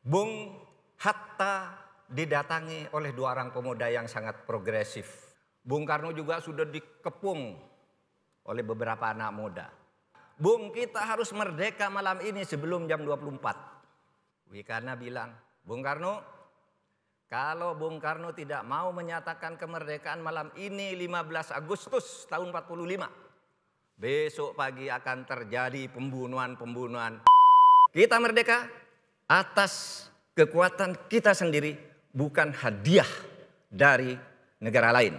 Bung Hatta didatangi oleh dua orang pemuda yang sangat progresif. Bung Karno juga sudah dikepung oleh beberapa anak muda. Bung, kita harus merdeka malam ini sebelum jam 24. Wikana bilang, Bung Karno, kalau Bung Karno tidak mau menyatakan kemerdekaan malam ini 15 Agustus tahun 45, besok pagi akan terjadi pembunuhan-pembunuhan. Kita merdeka atas kekuatan kita sendiri, bukan hadiah dari negara lain.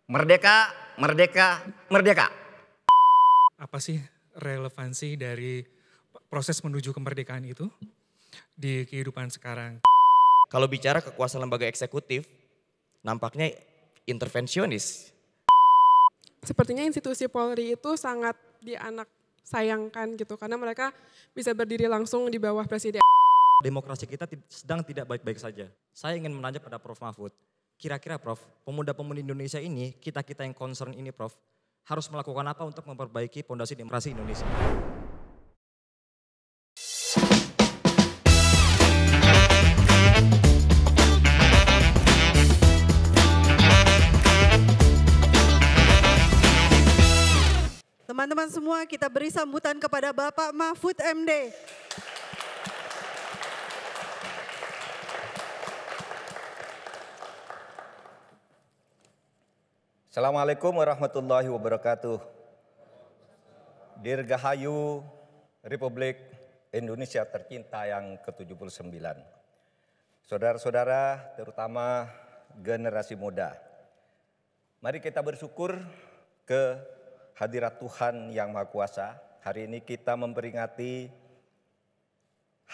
Merdeka, merdeka, merdeka. Apa sih relevansi dari proses menuju kemerdekaan itu di kehidupan sekarang? Kalau bicara kekuasaan lembaga eksekutif, nampaknya intervensionis. Sepertinya institusi Polri itu sangat dianak sayangkan gitu, karena mereka bisa berdiri langsung di bawah presiden. Demokrasi kita sedang tidak baik-baik saja. Saya ingin menanya pada Prof. Mahfud, kira-kira Prof, pemuda-pemudi Indonesia ini, kita-kita yang concern ini Prof, harus melakukan apa untuk memperbaiki fondasi demokrasi Indonesia? Teman-teman semua, kita beri sambutan kepada Bapak Mahfud MD. Assalamualaikum warahmatullahi wabarakatuh. Dirgahayu Republik Indonesia tercinta yang ke-79. Saudara-saudara, terutama generasi muda. Mari kita bersyukur ke hadirat Tuhan Yang Maha Kuasa. Hari ini kita memperingati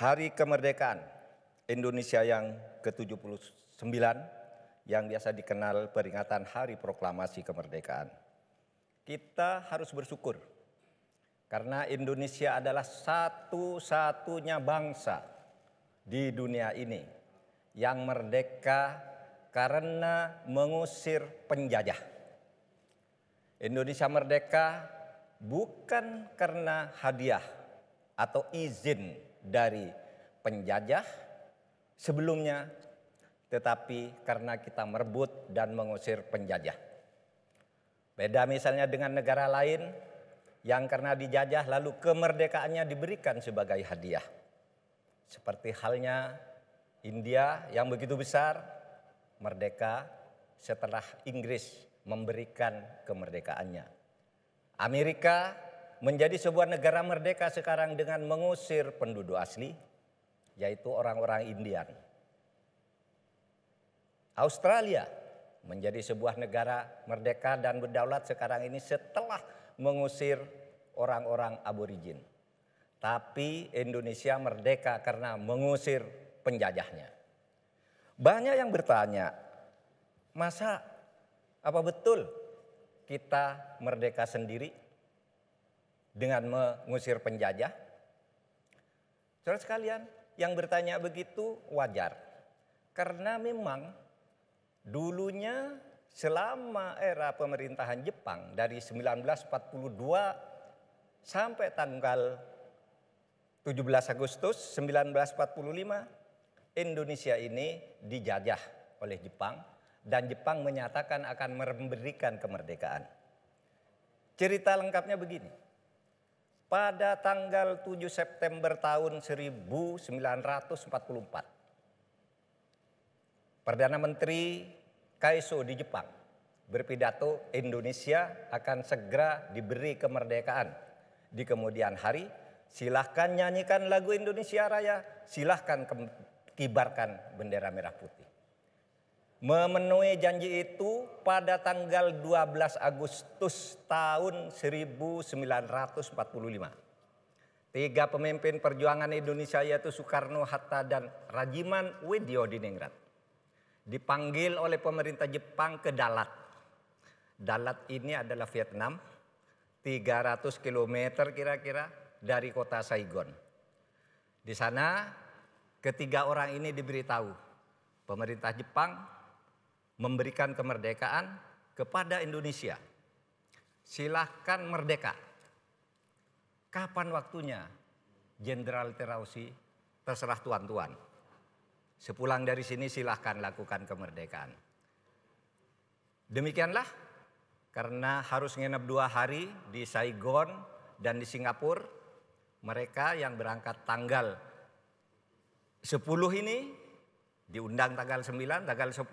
Hari Kemerdekaan Indonesia yang ke-79 yang biasa dikenal peringatan Hari Proklamasi Kemerdekaan. Kita harus bersyukur karena Indonesia adalah satu-satunya bangsa di dunia ini yang merdeka karena mengusir penjajah. Indonesia merdeka bukan karena hadiah atau izin dari penjajah sebelumnya, tetapi karena kita merebut dan mengusir penjajah. Beda misalnya dengan negara lain yang karena dijajah lalu kemerdekaannya diberikan sebagai hadiah. Seperti halnya India yang begitu besar, merdeka setelah Inggris memberikan kemerdekaannya. Amerika menjadi sebuah negara merdeka sekarang dengan mengusir penduduk asli, yaitu orang-orang Indian. Australia menjadi sebuah negara merdeka dan berdaulat sekarang ini setelah mengusir orang-orang aborigin. Tapi Indonesia merdeka karena mengusir penjajahnya. Banyak yang bertanya, masa apa betul kita merdeka sendiri dengan mengusir penjajah? Saudara sekalian, yang bertanya begitu wajar. Karena memang dulunya selama era pemerintahan Jepang dari 1942 sampai tanggal 17 Agustus 1945, Indonesia ini dijajah oleh Jepang dan Jepang menyatakan akan memberikan kemerdekaan. Cerita lengkapnya begini. Pada tanggal 7 September tahun 1944, Perdana Menteri Kaiso di Jepang berpidato Indonesia akan segera diberi kemerdekaan. Di kemudian hari, silahkan nyanyikan lagu Indonesia Raya, silahkan kibarkan bendera merah putih. Memenuhi janji itu pada tanggal 12 Agustus tahun 1945. Tiga pemimpin perjuangan Indonesia yaitu Soekarno, Hatta, dan Rajiman Widyodiningrat dipanggil oleh pemerintah Jepang ke Dalat. Dalat ini adalah Vietnam, 300 km kira-kira dari kota Saigon. Di sana ketiga orang ini diberitahu pemerintah Jepang memberikan kemerdekaan kepada Indonesia. Silahkan merdeka. Kapan waktunya? Jenderal Terauchi, terserah tuan-tuan. Sepulang dari sini silahkan lakukan kemerdekaan. Demikianlah, karena harus nginep 2 hari di Saigon dan di Singapura, mereka yang berangkat tanggal 10 ini diundang tanggal 9, tanggal 10,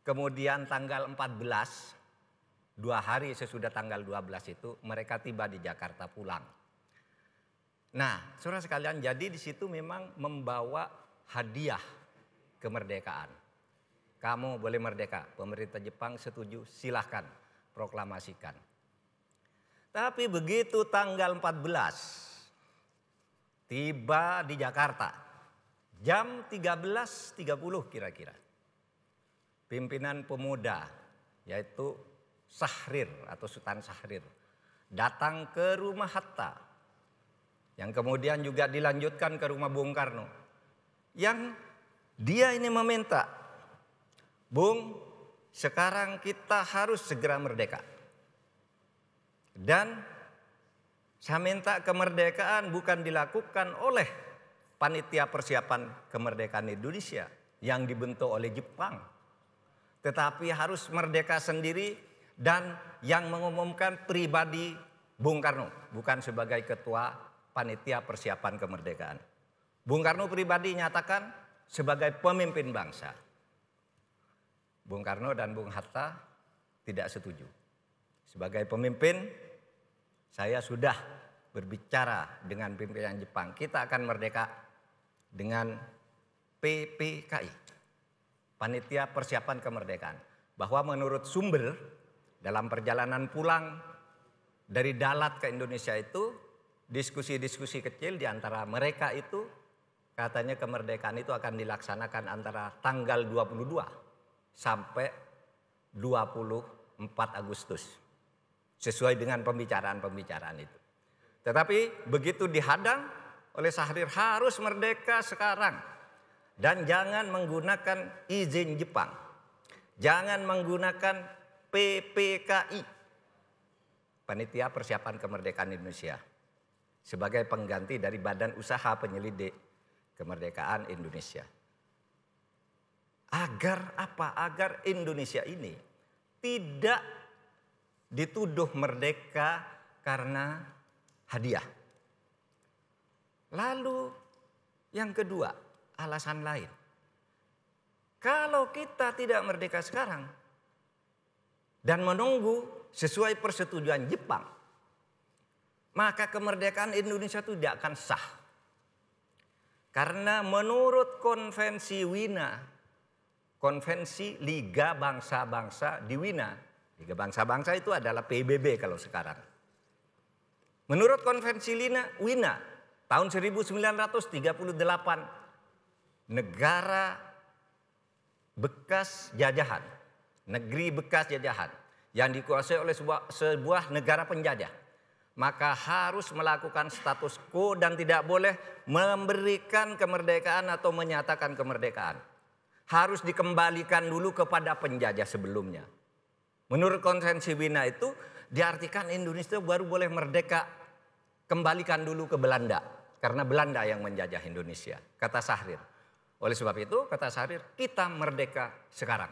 kemudian tanggal 14, 2 hari sesudah tanggal 12 itu mereka tiba di Jakarta pulang. Nah, saudara sekalian, jadi di situ memang membawa hadiah kemerdekaan. Kamu boleh merdeka, pemerintah Jepang setuju, silahkan proklamasikan. Tapi begitu tanggal 14 tiba di Jakarta, jam 13.30 kira-kira, pimpinan pemuda yaitu Syahrir atau Sultan Syahrir datang ke rumah Hatta, yang kemudian juga dilanjutkan ke rumah Bung Karno. Yang dia ini meminta, Bung, sekarang kita harus segera merdeka. Dan saya minta kemerdekaan bukan dilakukan oleh panitia persiapan kemerdekaan Indonesia yang dibentuk oleh Jepang, tetapi harus merdeka sendiri dan yang mengumumkan pribadi Bung Karno, bukan sebagai ketua panitia persiapan kemerdekaan. Bung Karno pribadi nyatakan sebagai pemimpin bangsa. Bung Karno dan Bung Hatta tidak setuju. Sebagai pemimpin, saya sudah berbicara dengan pimpinan Jepang. Kita akan merdeka dengan PPKI, Panitia Persiapan Kemerdekaan. Bahwa menurut sumber dalam perjalanan pulang dari Dalat ke Indonesia itu, diskusi-diskusi kecil di antara mereka itu, katanya kemerdekaan itu akan dilaksanakan antara tanggal 22 sampai 24 Agustus. Sesuai dengan pembicaraan-pembicaraan itu. Tetapi begitu dihadang oleh Syahrir, harus merdeka sekarang. Dan jangan menggunakan izin Jepang. Jangan menggunakan PPKI, Panitia Persiapan Kemerdekaan Indonesia, sebagai pengganti dari Badan Usaha Penyelidik Kemerdekaan Indonesia. Agar apa? Agar Indonesia ini tidak dituduh merdeka karena hadiah. Lalu yang kedua, alasan lain. Kalau kita tidak merdeka sekarang dan menunggu sesuai persetujuan Jepang, maka kemerdekaan Indonesia itu tidak akan sah. Karena menurut konvensi Wina, konvensi Liga Bangsa-Bangsa di Wina, Liga Bangsa-Bangsa itu adalah PBB kalau sekarang. Menurut konvensi Wina tahun 1938, negara bekas jajahan, negeri bekas jajahan yang dikuasai oleh sebuah negara penjajah, maka harus melakukan status quo dan tidak boleh memberikan kemerdekaan atau menyatakan kemerdekaan. Harus dikembalikan dulu kepada penjajah sebelumnya. Menurut konvensi Wina itu diartikan Indonesia baru boleh merdeka, kembalikan dulu ke Belanda. Karena Belanda yang menjajah Indonesia, kata Syahrir. Oleh sebab itu, kata Syahrir, kita merdeka sekarang.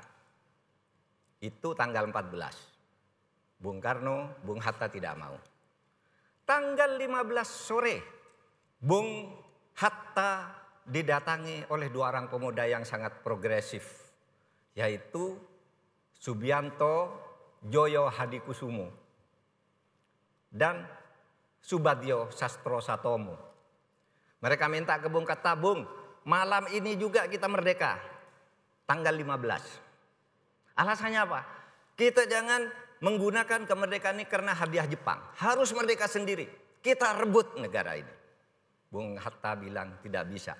Itu tanggal 14. Bung Karno, Bung Hatta tidak mau. Tanggal 15 sore, Bung Hatta didatangi oleh 2 orang pemuda yang sangat progresif, yaitu Subianto Joyo Hadikusumo dan Subadyo Sastro Satomo. Mereka minta ke Bung Hatta, Bung, malam ini juga kita merdeka, tanggal 15. Alasannya apa? Kita jangan menggunakan kemerdekaan ini karena hadiah Jepang. Harus merdeka sendiri. Kita rebut negara ini. Bung Hatta bilang tidak bisa.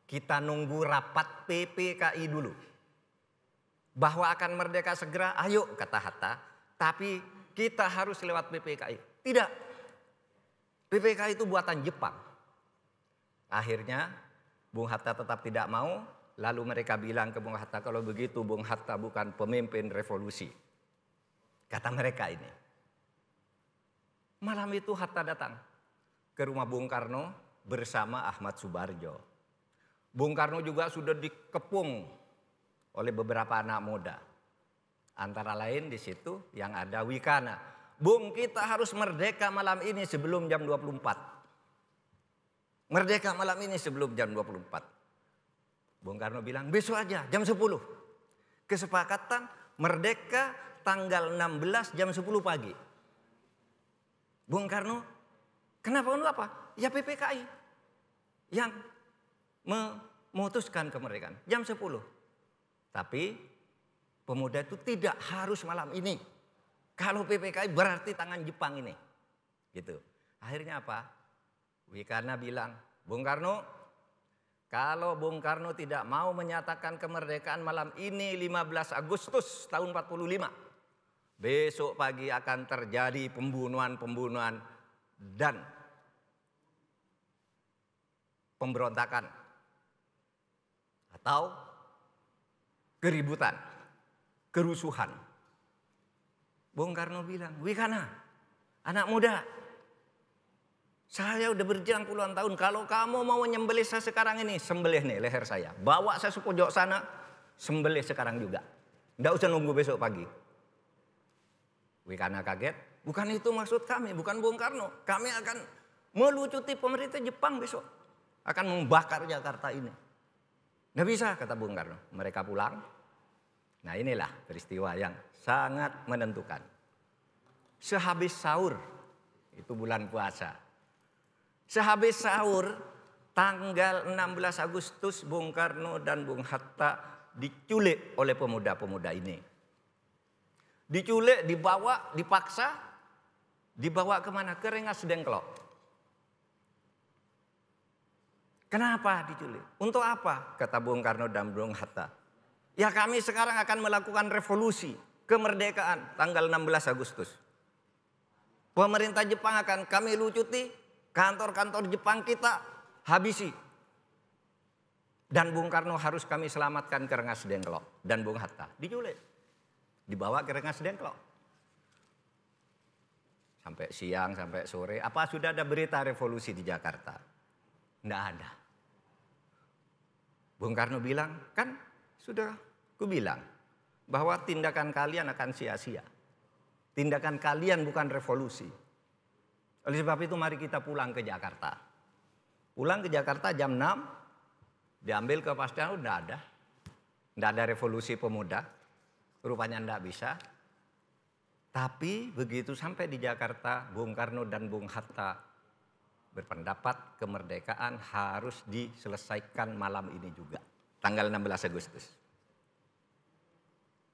Kita nunggu rapat PPKI dulu. Bahwa akan merdeka segera, ayo kata Hatta. Tapi kita harus lewat PPKI. Tidak. PPKI itu buatan Jepang. Akhirnya Bung Hatta tetap tidak mau. Lalu mereka bilang ke Bung Hatta, kalau begitu Bung Hatta bukan pemimpin revolusi. Kata mereka ini. Malam itu Hatta datang ke rumah Bung Karno bersama Ahmad Subarjo. Bung Karno juga sudah dikepung oleh beberapa anak muda. Antara lain di situ yang ada Wikana. Bung, kita harus merdeka malam ini sebelum jam 24. Merdeka malam ini sebelum jam 24. Bung Karno bilang besok aja jam 10. Kesepakatan merdeka tanggal 16 jam 10 pagi. Bung Karno, kenapa? Ya PPKI yang memutuskan kemerdekaan jam 10. Tapi pemuda itu tidak harus malam ini. Kalau PPKI berarti tangan Jepang ini. Gitu. Akhirnya apa? Wikana bilang, Bung Karno, kalau Bung Karno tidak mau menyatakan kemerdekaan malam ini 15 Agustus tahun 45, besok pagi akan terjadi pembunuhan dan pemberontakan atau keributan, kerusuhan. Bung Karno bilang, Wikana, anak muda, saya udah berjuang puluhan tahun. Kalau kamu mau menyembelih saya sekarang ini, sembelih nih leher saya. Bawa saya ke pojok sana, sembelih sekarang juga. Nggak usah nunggu besok pagi. Wikana kaget, bukan itu maksud kami, bukan Bung Karno. Kami akan melucuti pemerintah Jepang besok. Akan membakar Jakarta ini. Nggak bisa, kata Bung Karno. Mereka pulang. Nah inilah peristiwa yang sangat menentukan. Sehabis sahur, itu bulan puasa. Sehabis sahur, tanggal 16 Agustus, Bung Karno dan Bung Hatta diculik oleh pemuda-pemuda ini. Diculik, dibawa, dipaksa, dibawa kemana? Ke Rengas Dengklok. Kenapa diculik? Untuk apa? Kata Bung Karno dan Bung Hatta. Ya kami sekarang akan melakukan revolusi kemerdekaan tanggal 16 Agustus. Pemerintah Jepang akan kami lucuti, kantor-kantor Jepang kita habisi. Dan Bung Karno harus kami selamatkan ke Rengas Dengklok. Dan Bung Hatta diculik. Dibawa ke Rengas Dengklok. Sampai siang, sampai sore. Apa sudah ada berita revolusi di Jakarta? Tidak ada. Bung Karno bilang, kan sudah ku bilang bahwa tindakan kalian akan sia-sia. Tindakan kalian bukan revolusi. Oleh sebab itu mari kita pulang ke Jakarta. Pulang ke Jakarta jam 6, diambil kepastian udah ada. Tidak ada revolusi pemuda, rupanya tidak bisa. Tapi begitu sampai di Jakarta, Bung Karno dan Bung Hatta berpendapat kemerdekaan harus diselesaikan malam ini juga. Tanggal 16 Agustus.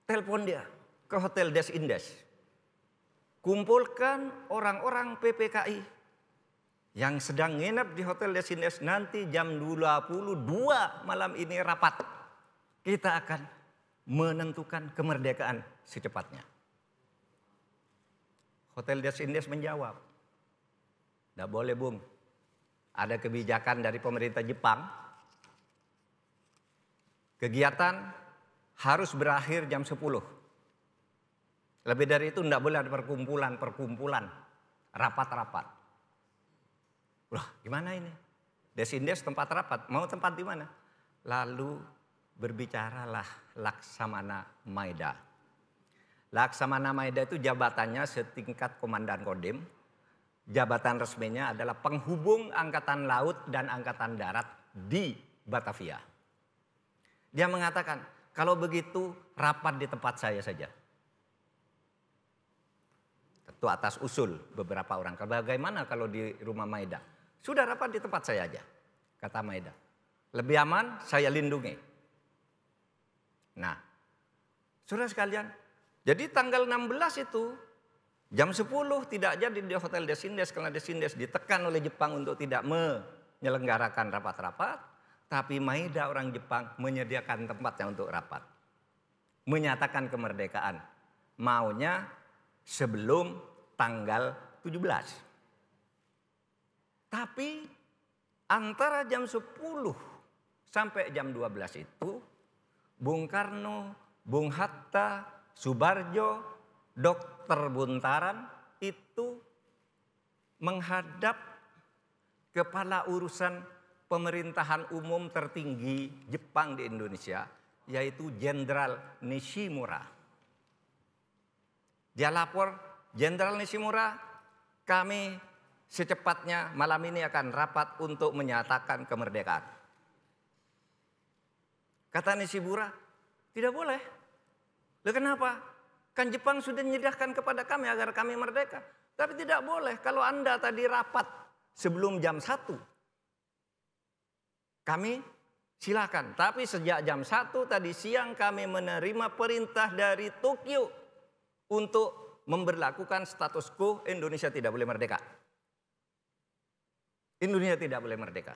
Telepon dia ke Hotel Des Indes. Kumpulkan orang-orang PPKI yang sedang nginep di Hotel Des Indes, nanti jam 22 malam ini rapat. Kita akan menentukan kemerdekaan secepatnya. Hotel Des Indes menjawab, tidak boleh Bung, ada kebijakan dari pemerintah Jepang. Kegiatan harus berakhir jam 10. Lebih dari itu tidak boleh ada perkumpulan, rapat-rapat. Wah, gimana ini? Des Indes tempat rapat, mau tempat di mana? Lalu berbicaralah Laksamana Maeda. Laksamana Maeda itu jabatannya setingkat komandan Kodim. Jabatan resminya adalah penghubung angkatan laut dan angkatan darat di Batavia. Dia mengatakan, kalau begitu rapat di tempat saya saja. Tentu atas usul beberapa orang. Bagaimana kalau di rumah Maeda? Sudah rapat di tempat saya aja, kata Maeda. Lebih aman, saya lindungi. Nah, saudara sekalian, jadi tanggal 16 itu jam 10 tidak jadi di Hotel Des Indes karena Des Indes ditekan oleh Jepang untuk tidak menyelenggarakan rapat-rapat. Tapi Maeda orang Jepang menyediakan tempatnya untuk rapat. Menyatakan kemerdekaan. Maunya sebelum tanggal 17. Tapi antara jam 10 sampai jam 12 itu Bung Karno, Bung Hatta, Subarjo, Dr. Buntaran itu menghadap kepala urusan pemerintahan umum tertinggi Jepang di Indonesia, yaitu Jenderal Nishimura. Dia lapor, Jenderal Nishimura, kami secepatnya malam ini akan rapat untuk menyatakan kemerdekaan. Kata Nishimura, tidak boleh. Loh kenapa? Kan Jepang sudah menyerahkan kepada kami agar kami merdeka. Tapi tidak boleh kalau Anda tadi rapat sebelum jam 1. Kami silakan. Tapi sejak jam 1 tadi siang kami menerima perintah dari Tokyo untuk memberlakukan status quo Indonesia tidak boleh merdeka. Indonesia tidak boleh merdeka.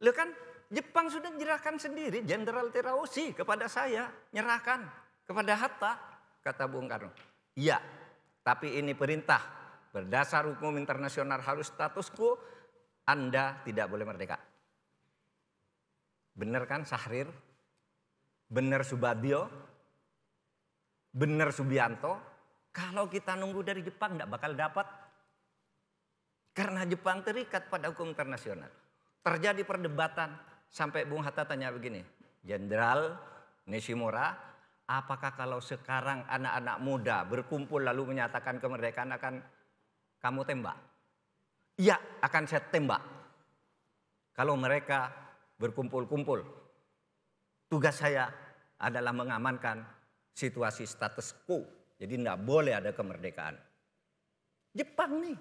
Loh kan Jepang sudah menyerahkan sendiri, Jenderal Terauchi kepada saya, nyerahkan kepada Hatta, kata Bung Karno. Iya, tapi ini perintah berdasar hukum internasional harus status quo, Anda tidak boleh merdeka. Benar kan Syahrir? Benar Subadio? Benar Subianto? Kalau kita nunggu dari Jepang tidak bakal dapat. Karena Jepang terikat pada hukum internasional. Terjadi perdebatan sampai Bung Hatta tanya begini, Jenderal Nishimura, apakah kalau sekarang anak-anak muda berkumpul lalu menyatakan kemerdekaan akan kamu tembak? Iya, akan saya tembak. Kalau mereka berkumpul-kumpul, tugas saya adalah mengamankan situasi status quo. Jadi tidak boleh ada kemerdekaan. Jepang nih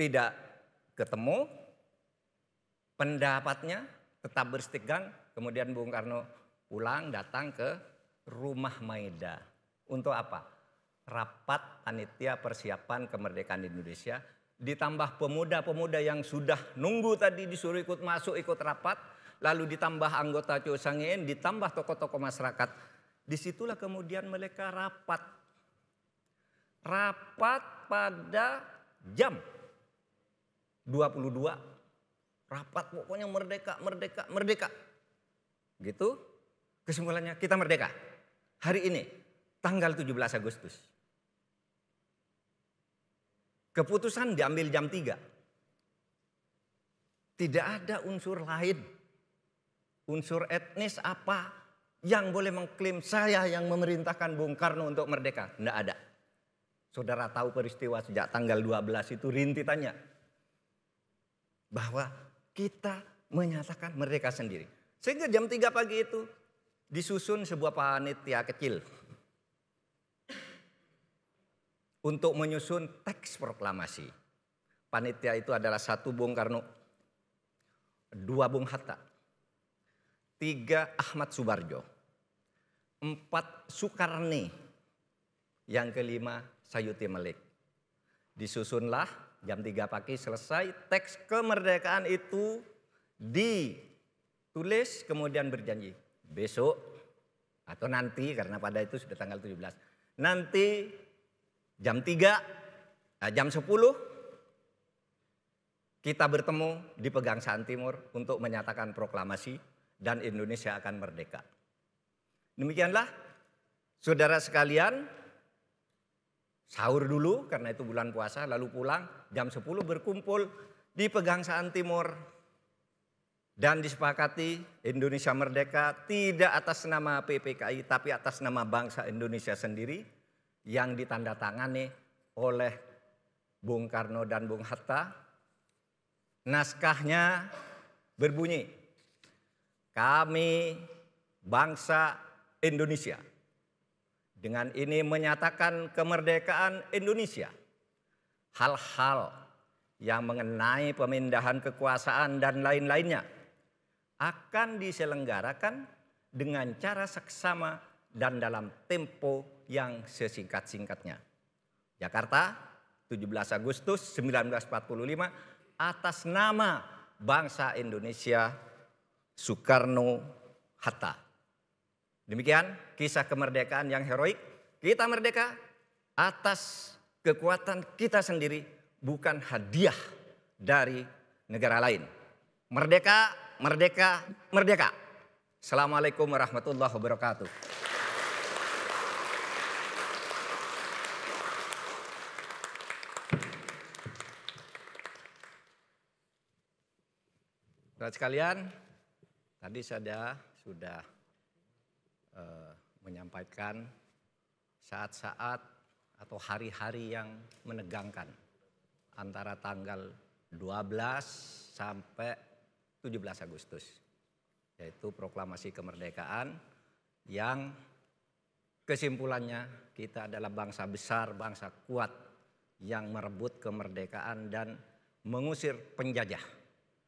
tidak ketemu, pendapatnya tetap bersitegang. Kemudian Bung Karno pulang datang ke rumah Maeda. Untuk apa? Rapat panitia persiapan kemerdekaan Indonesia. Ditambah pemuda-pemuda yang sudah nunggu tadi disuruh ikut masuk, ikut rapat. Lalu ditambah anggota Chosangin, ditambah tokoh-tokoh masyarakat. Disitulah kemudian mereka rapat. Rapat pada jam 22. Rapat pokoknya merdeka, merdeka, merdeka. Gitu. Kesimpulannya kita merdeka. Hari ini, tanggal 17 Agustus. Keputusan diambil jam 3. Tidak ada unsur lain. Unsur etnis apa yang boleh mengklaim saya yang memerintahkan Bung Karno untuk merdeka. Tidak ada. Saudara tahu peristiwa sejak tanggal 12 itu rintitannya. Bahwa kita menyatakan merdeka sendiri. Sehingga jam 3 pagi itu disusun sebuah panitia kecil. Untuk menyusun teks proklamasi. Panitia itu adalah 1 Bung Karno, 2 Bung Hatta, 3 Ahmad Subarjo, 4 Soekarni, yang kelima Sayuti Malik. Disusunlah jam 3 pagi selesai teks kemerdekaan itu ditulis kemudian berjanji. Besok atau nanti karena pada itu sudah tanggal 17. Nanti jam 3, jam 10 kita bertemu di Pegangsaan Timur untuk menyatakan proklamasi dan Indonesia akan merdeka. Demikianlah saudara sekalian, sahur dulu karena itu bulan puasa, lalu pulang jam 10 berkumpul di Pegangsaan Timur dan disepakati Indonesia merdeka tidak atas nama PPKI tapi atas nama bangsa Indonesia sendiri yang ditandatangani oleh Bung Karno dan Bung Hatta. Naskahnya berbunyi, kami bangsa Indonesia dengan ini menyatakan kemerdekaan Indonesia. Hal-hal yang mengenai pemindahan kekuasaan dan lain-lainnya akan diselenggarakan dengan cara seksama dan dalam tempo yang sesingkat-singkatnya. Jakarta, 17 Agustus 1945 atas nama bangsa Indonesia Soekarno-Hatta. Demikian kisah kemerdekaan yang heroik. Kita merdeka atas kekuatan kita sendiri, bukan hadiah dari negara lain. Merdeka, merdeka, merdeka. Assalamualaikum warahmatullahi wabarakatuh. Saudara sekalian, tadi saya sudah menyampaikan saat-saat atau hari-hari yang menegangkan antara tanggal 12 sampai 17 Agustus. Yaitu proklamasi kemerdekaan yang kesimpulannya kita adalah bangsa besar, bangsa kuat yang merebut kemerdekaan dan mengusir penjajah.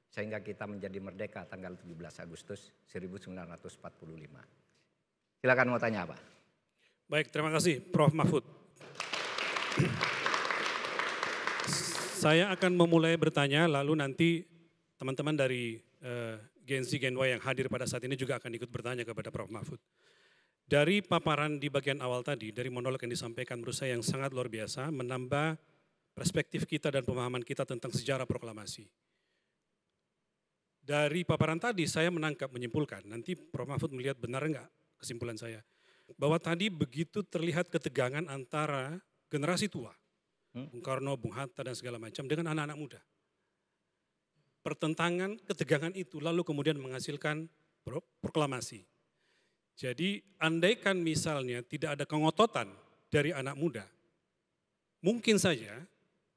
Sehingga kita menjadi merdeka tanggal 17 Agustus 1945. Silakan mau tanya apa? Baik, terima kasih Prof. Mahfud. Saya akan memulai bertanya, lalu nanti teman-teman dari Gen Z, Gen Y yang hadir pada saat ini juga akan ikut bertanya kepada Prof. Mahfud. Dari paparan di bagian awal tadi, dari monolog yang disampaikan menurut saya yang sangat luar biasa, menambah perspektif kita dan pemahaman kita tentang sejarah proklamasi. Dari paparan tadi saya menangkap, menyimpulkan, nanti Prof. Mahfud melihat benar enggak kesimpulan saya. Bahwa tadi begitu terlihat ketegangan antara generasi tua, Bung Karno, Bung Hatta dan segala macam dengan anak-anak muda. Pertentangan, ketegangan itu lalu kemudian menghasilkan proklamasi. Jadi andaikan misalnya tidak ada kengototan dari anak muda, mungkin saja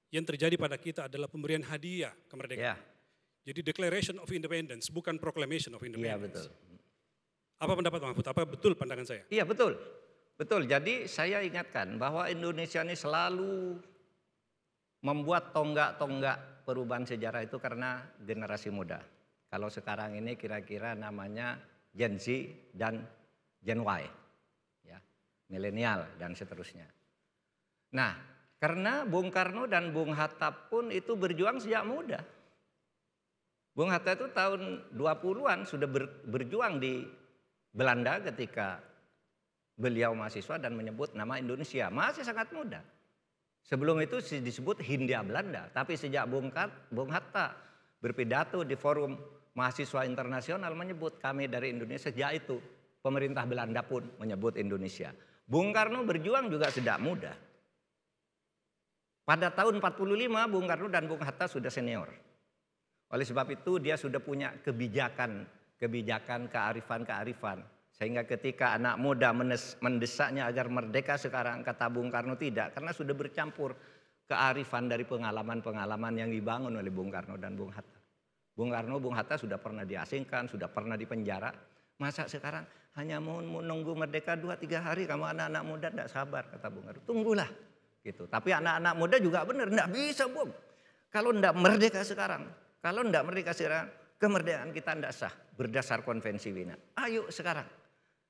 yang terjadi pada kita adalah pemberian hadiah kemerdekaan. Ya. Jadi Declaration of Independence, bukan Proclamation of Independence. Iya betul. Apa pendapat Pak Mahfud? Apa betul pandangan saya? Iya betul. Betul, jadi saya ingatkan bahwa Indonesia ini selalu membuat tonggak-tonggak perubahan sejarah itu karena generasi muda. Kalau sekarang ini kira-kira namanya Gen Z dan Gen Y, ya, milenial dan seterusnya. Nah, karena Bung Karno dan Bung Hatta pun itu berjuang sejak muda. Bung Hatta itu tahun 20-an sudah berjuang di Belanda ketika beliau mahasiswa dan menyebut nama Indonesia. Masih sangat muda. Sebelum itu disebut Hindia Belanda. Tapi sejak Bung Hatta berpidato di forum mahasiswa internasional menyebut kami dari Indonesia, sejak itu pemerintah Belanda pun menyebut Indonesia. Bung Karno berjuang juga sejak muda. Pada tahun 45 Bung Karno dan Bung Hatta sudah senior. Oleh sebab itu dia sudah punya kebijakan kearifan. Sehingga ketika anak muda mendesaknya agar merdeka sekarang, kata Bung Karno tidak. Karena sudah bercampur kearifan dari pengalaman-pengalaman yang dibangun oleh Bung Karno dan Bung Hatta. Bung Karno, Bung Hatta sudah pernah diasingkan, sudah pernah dipenjara. Masa sekarang hanya mau nunggu merdeka 2-3 hari, kamu anak-anak muda tidak sabar, kata Bung Karno. Tunggulah. Gitu. Tapi anak-anak muda juga benar, tidak bisa Bung. Kalau tidak merdeka sekarang, kemerdekaan kita tidak sah berdasar konvensi Wina. Ayo sekarang.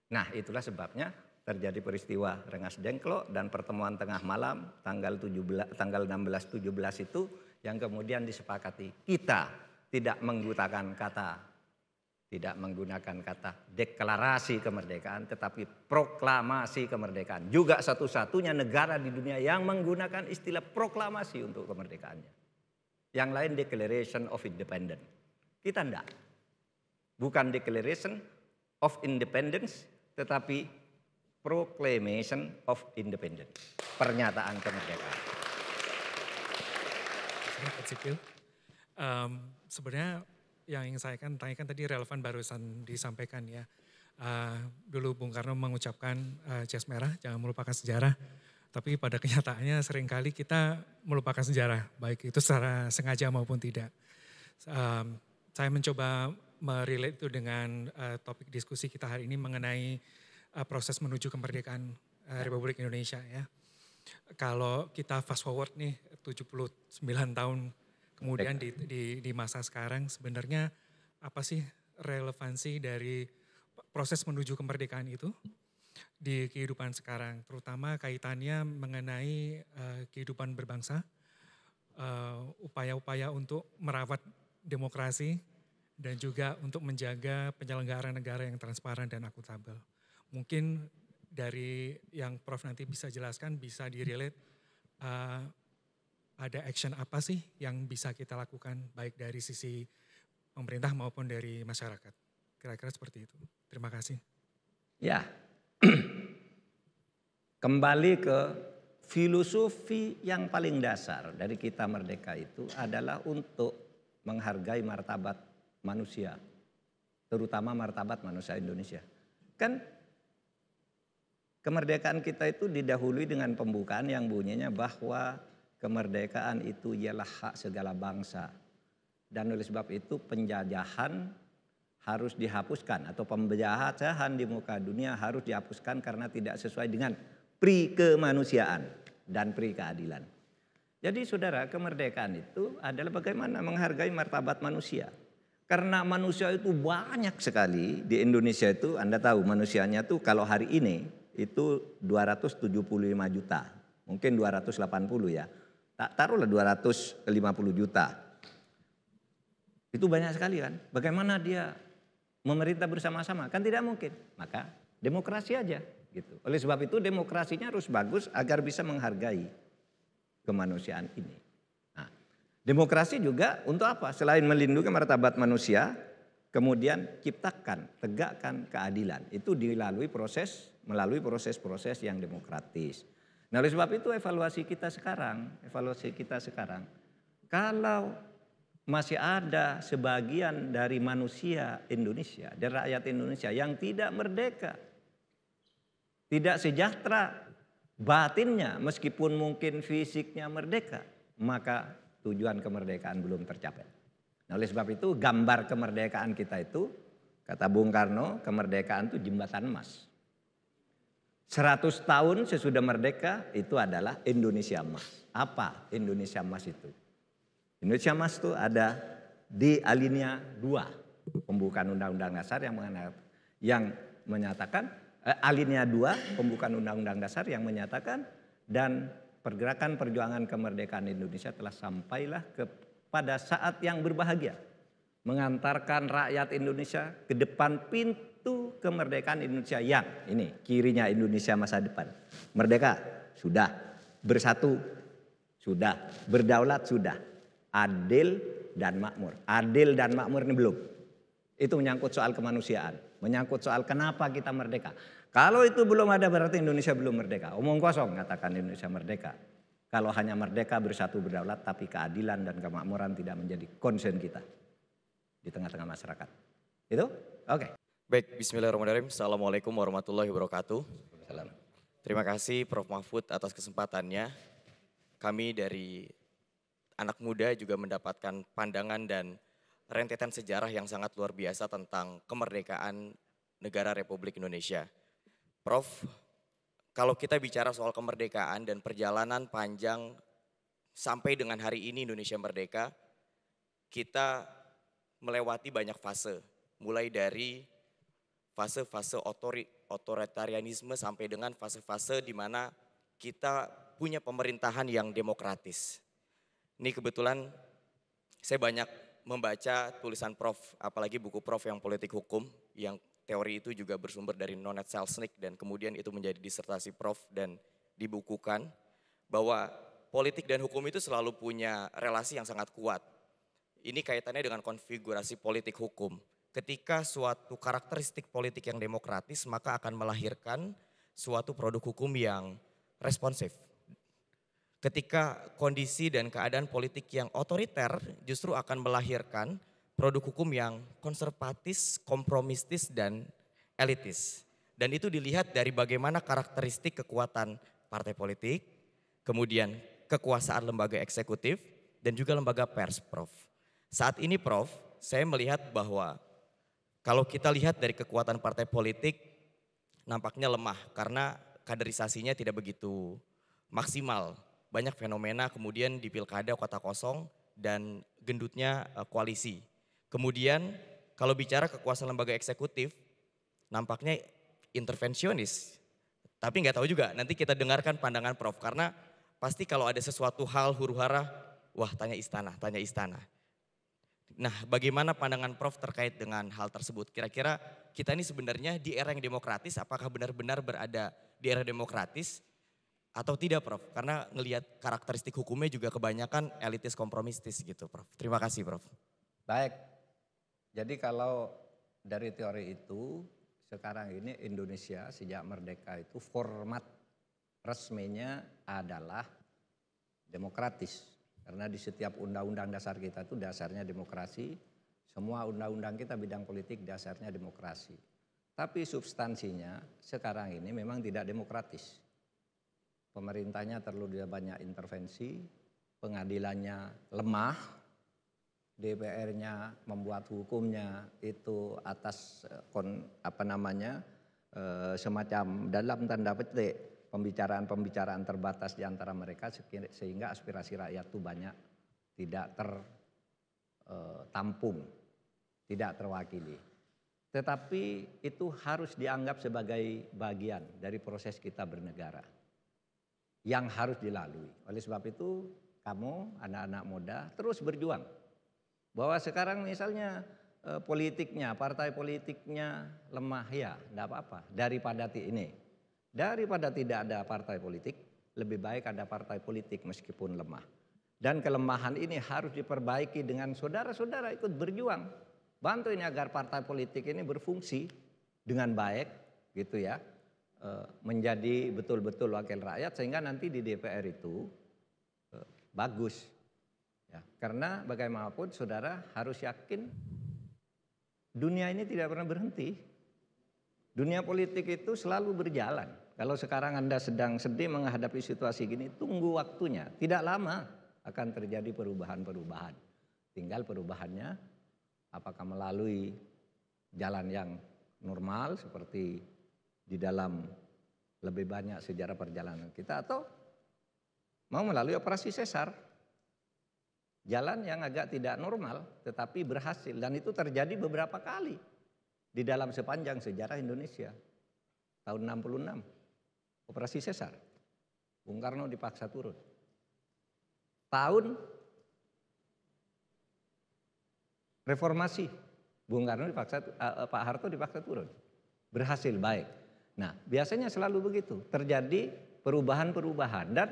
Nah itulah sebabnya terjadi peristiwa Rengas Dengklok dan pertemuan tengah malam tanggal 16-17 itu yang kemudian disepakati. Kita tidak menggunakan kata deklarasi kemerdekaan, tetapi proklamasi kemerdekaan. Juga satu-satunya negara di dunia yang menggunakan istilah proklamasi untuk kemerdekaannya. Yang lain Declaration of Independence. Kita enggak. Bukan Declaration of Independence, tetapi Proclamation of Independence. Pernyataan kemerdekaan. Sipil. Sebenarnya yang ingin saya tanyakan tadi relevan barusan disampaikan ya. Dulu Bung Karno mengucapkan jas merah, jangan melupakan sejarah. Tapi pada kenyataannya seringkali kita melupakan sejarah, baik itu secara sengaja maupun tidak. Saya mencoba merelate itu dengan topik diskusi kita hari ini mengenai proses menuju kemerdekaan Republik Indonesia ya. Kalau kita fast forward nih 79 tahun kemudian di masa sekarang, sebenarnya apa sih relevansi dari proses menuju kemerdekaan itu di kehidupan sekarang, terutama kaitannya mengenai kehidupan berbangsa, upaya-upaya untuk merawat demokrasi dan juga untuk menjaga penyelenggaraan negara yang transparan dan akuntabel. Mungkin dari yang Prof nanti bisa jelaskan, bisa direlate ada action apa sih yang bisa kita lakukan baik dari sisi pemerintah maupun dari masyarakat. Kira-kira seperti itu. Terima kasih. Ya, kembali ke filosofi yang paling dasar dari kita merdeka itu adalah untuk menghargai martabat manusia, terutama martabat manusia Indonesia. Kan kemerdekaan kita itu didahului dengan pembukaan yang bunyinya bahwa kemerdekaan itu ialah hak segala bangsa. Dan oleh sebab itu penjajahan harus dihapuskan atau penjajahan di muka dunia harus dihapuskan karena tidak sesuai dengan pri kemanusiaan dan pri keadilan. Jadi saudara, kemerdekaan itu adalah bagaimana menghargai martabat manusia. Karena manusia itu banyak sekali di Indonesia itu, Anda tahu manusianya tuh kalau hari ini itu 275 juta, mungkin 280 ya, taruhlah 250 juta. Itu banyak sekali kan, bagaimana dia memerintah bersama-sama, kan tidak mungkin. Maka demokrasi aja gitu. Oleh sebab itu demokrasinya harus bagus agar bisa menghargai kemanusiaan ini. Nah, demokrasi juga untuk apa? Selain melindungi martabat manusia, kemudian ciptakan, tegakkan keadilan. Itu melalui proses-proses yang demokratis. Nah, oleh sebab itu evaluasi kita sekarang, kalau masih ada sebagian dari manusia Indonesia, dari rakyat Indonesia yang tidak merdeka, tidak sejahtera batinnya meskipun mungkin fisiknya merdeka, maka tujuan kemerdekaan belum tercapai. Nah, oleh sebab itu gambar kemerdekaan kita itu, kata Bung Karno, kemerdekaan itu jembatan emas. 100 tahun sesudah merdeka itu adalah Indonesia emas. Apa Indonesia emas itu? Indonesia emas itu ada di alinea 2 pembukaan Undang-Undang Dasar yang menyatakan alinea 2 pembukaan Undang-Undang Dasar yang menyatakan dan pergerakan perjuangan kemerdekaan Indonesia telah sampailah pada saat yang berbahagia, mengantarkan rakyat Indonesia ke depan pintu kemerdekaan Indonesia yang ini kirinya Indonesia masa depan. Merdeka sudah, bersatu sudah, berdaulat sudah, adil dan makmur. Adil dan makmur ini belum. Itu menyangkut soal kemanusiaan, menyangkut soal kenapa kita merdeka. Kalau itu belum ada berarti Indonesia belum merdeka. Omong kosong katakan Indonesia merdeka. Kalau hanya merdeka bersatu berdaulat tapi keadilan dan kemakmuran tidak menjadi concern kita di tengah-tengah masyarakat. Itu? Oke. Baik, bismillahirrahmanirrahim. Assalamualaikum warahmatullahi wabarakatuh. Salam. Terima kasih Prof. Mahfud atas kesempatannya. Kami dari anak muda juga mendapatkan pandangan dan rentetan sejarah yang sangat luar biasa tentang kemerdekaan negara Republik Indonesia. Prof, kalau kita bicara soal kemerdekaan dan perjalanan panjang sampai dengan hari ini Indonesia merdeka, kita melewati banyak fase. Mulai dari fase-fase otoritarianisme sampai dengan fase-fase di mana kita punya pemerintahan yang demokratis. Ini kebetulan saya banyak membaca tulisan Prof, apalagi buku Prof yang politik hukum, yang teori itu juga bersumber dari Nonet Selznick dan kemudian itu menjadi disertasi Prof dan dibukukan bahwa politik dan hukum itu selalu punya relasi yang sangat kuat. Ini kaitannya dengan konfigurasi politik hukum. Ketika suatu karakteristik politik yang demokratis maka akan melahirkan suatu produk hukum yang responsif. Ketika kondisi dan keadaan politik yang otoriter justru akan melahirkan produk hukum yang konservatis, kompromistis, dan elitis. Dan itu dilihat dari bagaimana karakteristik kekuatan partai politik, kemudian kekuasaan lembaga eksekutif, dan juga lembaga pers, Prof. Saat ini, Prof, saya melihat bahwa kalau kita lihat dari kekuatan partai politik, nampaknya lemah karena kaderisasinya tidak begitu maksimal. Banyak fenomena kemudian di pilkada kota kosong dan gendutnya koalisi. Kemudian kalau bicara kekuasaan lembaga eksekutif nampaknya intervensionis. Tapi nggak tahu juga, nanti kita dengarkan pandangan Prof. Karena pasti kalau ada sesuatu hal huru-hara, wah tanya istana. Nah, bagaimana pandangan Prof terkait dengan hal tersebut? Kira-kira kita ini sebenarnya di era yang demokratis, apakah benar-benar berada di era demokratis atau tidak, Prof? Karena ngelihat karakteristik hukumnya juga kebanyakan elitis kompromistis gitu, Prof. Terima kasih, Prof. Baik. Jadi kalau dari teori itu sekarang ini Indonesia sejak merdeka itu format resminya adalah demokratis. Karena di setiap undang-undang dasar kita itu dasarnya demokrasi, Semua undang-undang kita bidang politik dasarnya demokrasi. Tapi substansinya sekarang ini memang tidak demokratis. Pemerintahnya terlalu banyak intervensi, pengadilannya lemah, DPR-nya membuat hukumnya itu atas semacam dalam tanda petik pembicaraan-pembicaraan terbatas di antara mereka sehingga aspirasi rakyat itu banyak tidak tertampung, tidak terwakili. Tetapi itu harus dianggap sebagai bagian dari proses kita bernegara yang harus dilalui. Oleh sebab itu kamu anak-anak muda terus berjuang. Bahwa sekarang misalnya politiknya, partai politiknya lemah ya, tidak apa-apa. Daripada tidak ada partai politik, lebih baik ada partai politik meskipun lemah. Dan kelemahan ini harus diperbaiki dengan saudara-saudara ikut berjuang. Bantu ini agar partai politik ini berfungsi dengan baik gitu ya. Menjadi betul-betul wakil rakyat sehingga nanti di DPR itu bagus. Ya, karena bagaimanapun saudara harus yakin dunia ini tidak pernah berhenti. Dunia politik itu selalu berjalan. Kalau sekarang Anda sedang sedih menghadapi situasi gini, tunggu waktunya. Tidak lama akan terjadi perubahan-perubahan. Tinggal perubahannya apakah melalui jalan yang normal seperti di dalam lebih banyak sejarah perjalanan kita atau mau melalui operasi sesar. Jalan yang agak tidak normal tetapi berhasil dan itu terjadi beberapa kali di dalam sepanjang sejarah Indonesia. Tahun 66 operasi sesar. Bung Karno dipaksa turun. Tahun reformasi Bung Karno Pak Harto dipaksa turun. Berhasil baik. Nah, biasanya selalu begitu, terjadi perubahan-perubahan dan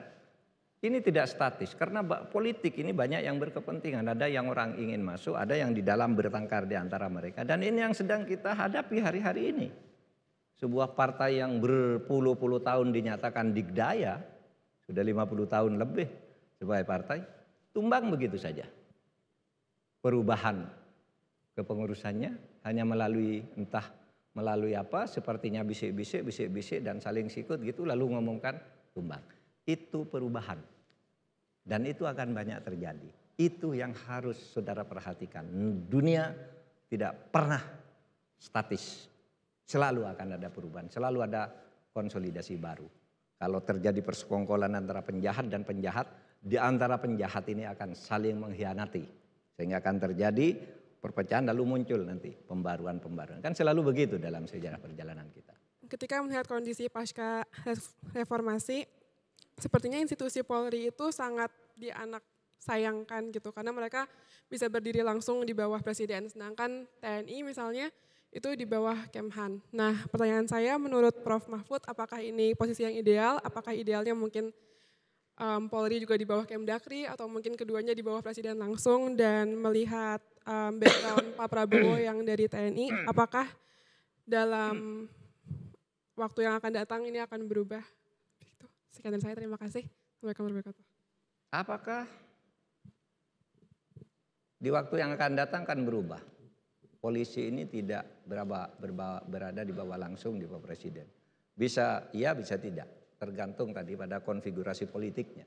ini tidak statis karena politik ini banyak yang berkepentingan, ada yang orang ingin masuk, ada yang di dalam bertengkar di antara mereka dan ini yang sedang kita hadapi hari-hari ini. Sebuah partai yang berpuluh-puluh tahun dinyatakan digdaya, sudah 50 tahun lebih sebagai partai, tumbang begitu saja. Perubahan kepengurusannya hanya melalui apa sepertinya bisik-bisik dan saling sikut gitu lalu ngomongkan tumbang. Itu perubahan dan itu akan banyak terjadi. Itu yang harus saudara perhatikan. Dunia tidak pernah statis. Selalu akan ada perubahan, selalu ada konsolidasi baru. Kalau terjadi persekongkolan antara penjahat dan penjahat, di antara penjahat ini akan saling mengkhianati. Sehingga akan terjadi perpecahan lalu muncul nanti pembaruan-pembaruan. Kan selalu begitu dalam sejarah perjalanan kita. Ketika melihat kondisi pasca reformasi, sepertinya institusi Polri itu sangat dianak sayangkan gitu. Karena mereka bisa berdiri langsung di bawah presiden. Sedangkan TNI misalnya itu di bawah Kemhan. Nah, pertanyaan saya menurut Prof. Mahfud, apakah ini posisi yang ideal? Apakah idealnya mungkin Polri juga di bawah Kemdagri atau mungkin keduanya di bawah presiden langsung dan melihat background Pak Prabowo yang dari TNI, apakah dalam waktu yang akan datang ini akan berubah? Sekian dari saya, terima kasih. Assalamualaikum warahmatullahi wabarakatuh. Apakah di waktu yang akan datang akan berubah? Polisi ini tidak berada di bawah langsung di bawah presiden. Bisa iya, bisa tidak. Tergantung tadi pada konfigurasi politiknya.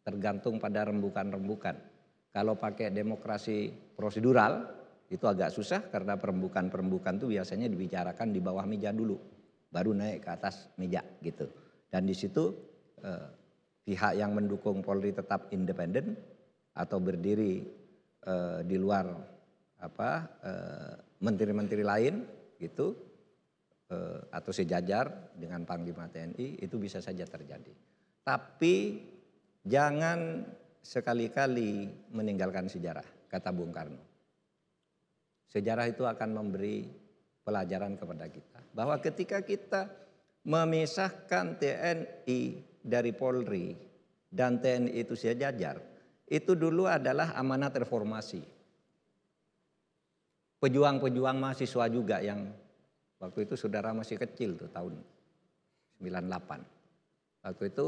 Tergantung pada rembukan-rembukan. Kalau pakai demokrasi prosedural itu agak susah karena perembukan-perembukan itu biasanya dibicarakan di bawah meja dulu. Baru naik ke atas meja gitu. Dan di situ pihak yang mendukung Polri tetap independen atau berdiri di luar menteri-menteri lain gitu atau sejajar dengan Panglima TNI itu bisa saja terjadi. Tapi jangan sekali-kali meninggalkan sejarah, kata Bung Karno. Sejarah itu akan memberi pelajaran kepada kita bahwa ketika kita memisahkan TNI dari Polri dan TNI itu sejajar, itu dulu adalah amanat reformasi. Pejuang-pejuang mahasiswa juga yang waktu itu saudara masih kecil tuh tahun 98. Waktu itu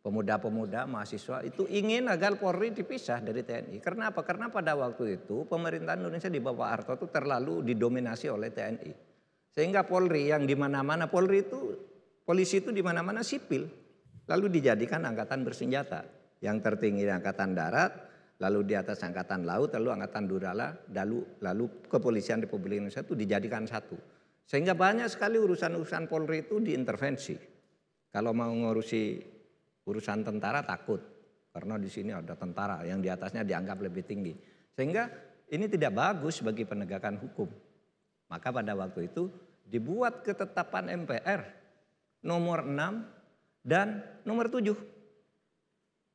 pemuda-pemuda, mahasiswa itu ingin agar Polri dipisah dari TNI. Karena apa? Karena pada waktu itu pemerintahan Indonesia di Bapak Harto itu terlalu didominasi oleh TNI. Sehingga Polri yang di mana-mana, polisi itu di mana-mana sipil. Lalu dijadikan angkatan bersenjata. Yang tertinggi angkatan darat, lalu di atas angkatan laut, lalu angkatan udara, lalu kepolisian Republik Indonesia itu dijadikan satu. Sehingga banyak sekali urusan-urusan Polri itu diintervensi. Kalau mau ngurusi urusan tentara takut karena di sini ada tentara yang di atasnya dianggap lebih tinggi. Sehingga ini tidak bagus bagi penegakan hukum. Maka pada waktu itu dibuat ketetapan MPR nomor 6 dan nomor 7.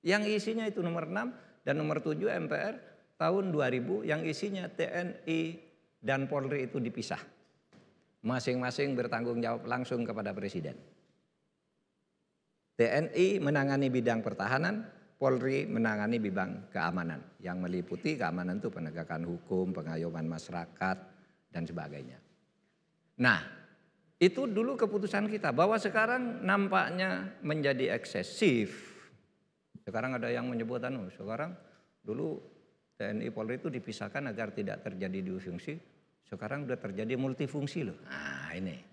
Yang isinya itu nomor 6 dan nomor 7 MPR tahun 2000 yang isinya TNI dan Polri itu dipisah. Masing-masing bertanggung jawab langsung kepada Presiden. TNI menangani bidang pertahanan, Polri menangani bidang keamanan. Yang meliputi keamanan itu penegakan hukum, pengayoman masyarakat, dan sebagainya. Nah, itu dulu keputusan kita bahwa sekarang nampaknya menjadi eksesif. Sekarang ada yang menyebutkan, sekarang dulu TNI Polri itu dipisahkan agar tidak terjadi difungsi. Sekarang sudah terjadi multifungsi loh. Nah ini.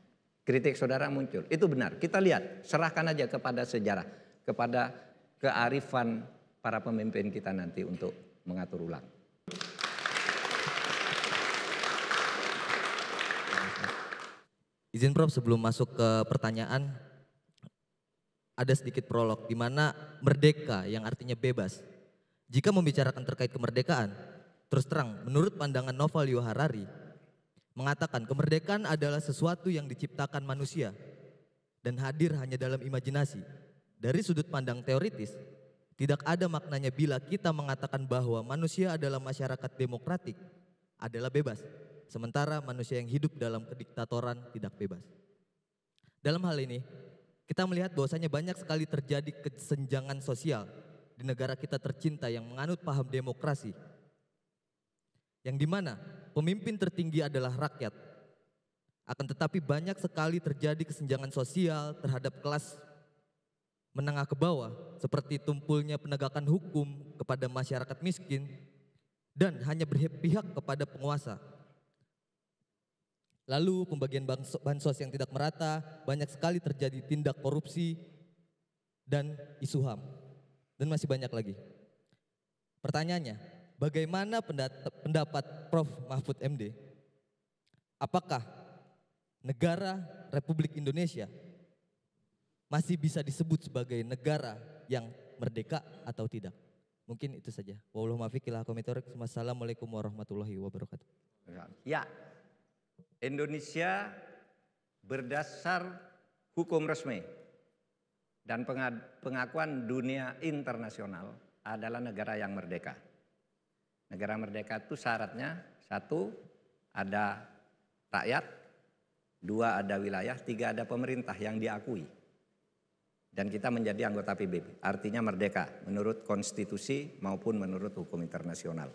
Kritik saudara muncul, itu benar. Kita lihat, serahkan aja kepada sejarah, kepada kearifan para pemimpin kita nanti untuk mengatur ulang. Izin Prof, sebelum masuk ke pertanyaan, ada sedikit prolog di mana merdeka yang artinya bebas. Jika membicarakan terkait kemerdekaan, terus terang, menurut pandangan Noval Yuval Harari, mengatakan kemerdekaan adalah sesuatu yang diciptakan manusia dan hadir hanya dalam imajinasi. Dari sudut pandang teoritis, tidak ada maknanya bila kita mengatakan bahwa manusia adalah masyarakat demokratik, adalah bebas. Sementara manusia yang hidup dalam kediktatoran tidak bebas. Dalam hal ini, kita melihat bahwasanya banyak sekali terjadi kesenjangan sosial di negara kita tercinta yang menganut paham demokrasi. Yang dimana pemimpin tertinggi adalah rakyat. Akan tetapi banyak sekali terjadi kesenjangan sosial terhadap kelas menengah ke bawah, seperti tumpulnya penegakan hukum kepada masyarakat miskin dan hanya berpihak kepada penguasa. Lalu pembagian bansos yang tidak merata, banyak sekali terjadi tindak korupsi dan isu HAM. Dan masih banyak lagi. Pertanyaannya, bagaimana pendapat Prof. Mahfud MD? Apakah negara Republik Indonesia masih bisa disebut sebagai negara yang merdeka atau tidak? Mungkin itu saja. Wassalamualaikum warahmatullahi wabarakatuh. Ya, Indonesia berdasar hukum resmi dan pengakuan dunia internasional adalah negara yang merdeka. Negara merdeka itu syaratnya 1 ada rakyat, 2 ada wilayah, 3 ada pemerintah yang diakui. Dan kita menjadi anggota PBB, artinya merdeka menurut konstitusi maupun menurut hukum internasional.